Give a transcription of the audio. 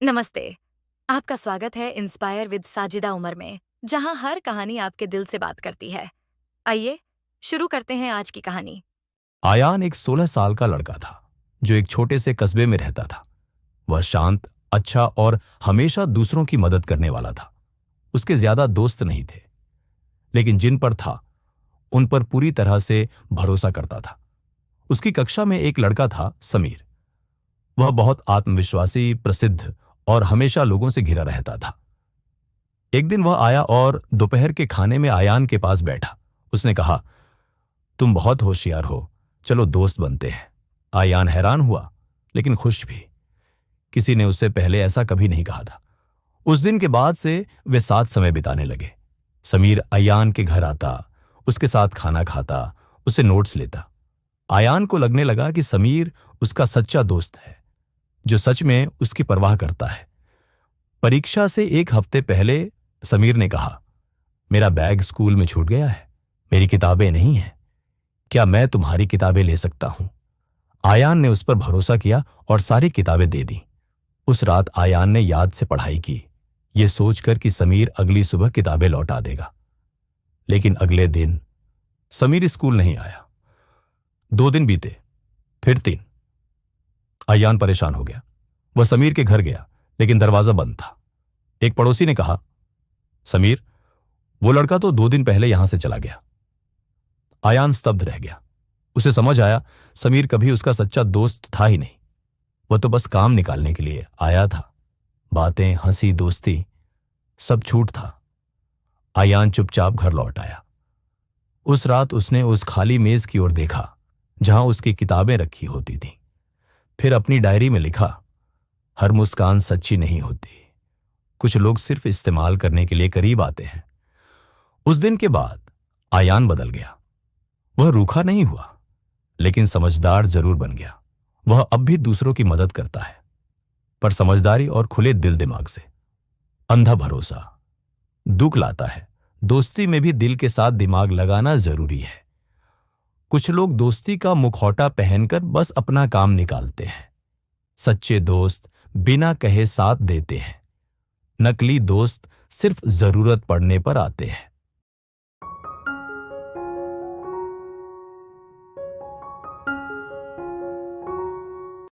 नमस्ते। आपका स्वागत है इंस्पायर विद साजिदा उमर में, जहां हर कहानी आपके दिल से बात करती है। आइए शुरू करते हैं आज की कहानी। आयान एक 16 साल का लड़का था जो एक छोटे से कस्बे में रहता था। वह शांत, अच्छा और हमेशा दूसरों की मदद करने वाला था। उसके ज्यादा दोस्त नहीं थे, लेकिन जिन पर था उन पर पूरी तरह से भरोसा करता था। उसकी कक्षा में एक लड़का था, समीर। वह बहुत आत्मविश्वासी, प्रसिद्ध और हमेशा लोगों से घिरा रहता था। एक दिन वह आया और दोपहर के खाने में आयान के पास बैठा। उसने कहा, तुम बहुत होशियार हो, चलो दोस्त बनते हैं। आयान हैरान हुआ, लेकिन खुश भी। किसी ने उससे पहले ऐसा कभी नहीं कहा था। उस दिन के बाद से वे साथ समय बिताने लगे। समीर आयान के घर आता, उसके साथ खाना खाता, उससे नोट्स लेता। आयान को लगने लगा कि समीर उसका सच्चा दोस्त है, जो सच में उसकी परवाह करता है। परीक्षा से एक हफ्ते पहले समीर ने कहा, मेरा बैग स्कूल में छूट गया है, मेरी किताबें नहीं हैं, क्या मैं तुम्हारी किताबें ले सकता हूं? आयान ने उस पर भरोसा किया और सारी किताबें दे दी। उस रात आयान ने याद से पढ़ाई की, यह सोचकर कि समीर अगली सुबह किताबें लौटा देगा। लेकिन अगले दिन समीर स्कूल नहीं आया। 2 दिन बीते, फिर 3। आयान परेशान हो गया। वह समीर के घर गया, लेकिन दरवाजा बंद था। एक पड़ोसी ने कहा, समीर, वो लड़का तो 2 दिन पहले यहां से चला गया। आयान स्तब्ध रह गया। उसे समझ आया, समीर कभी उसका सच्चा दोस्त था ही नहीं। वह तो बस काम निकालने के लिए आया था। बातें, हंसी, दोस्ती, सब छूट था। आयान चुपचाप घर लौट आया। उस रात उसने उस खाली मेज की ओर देखा जहां उसकी किताबें रखी होती थीं। फिर अपनी डायरी में लिखा, हर मुस्कान सच्ची नहीं होती, कुछ लोग सिर्फ इस्तेमाल करने के लिए करीब आते हैं। उस दिन के बाद आयान बदल गया। वह रूखा नहीं हुआ, लेकिन समझदार जरूर बन गया। वह अब भी दूसरों की मदद करता है, पर समझदारी और खुले दिल दिमाग से। अंधा भरोसा दुख लाता है। दोस्ती में भी दिल के साथ दिमाग लगाना जरूरी है। कुछ लोग दोस्ती का मुखौटा पहनकर बस अपना काम निकालते हैं। सच्चे दोस्त बिना कहे साथ देते हैं। नकली दोस्त सिर्फ जरूरत पड़ने पर आते हैं।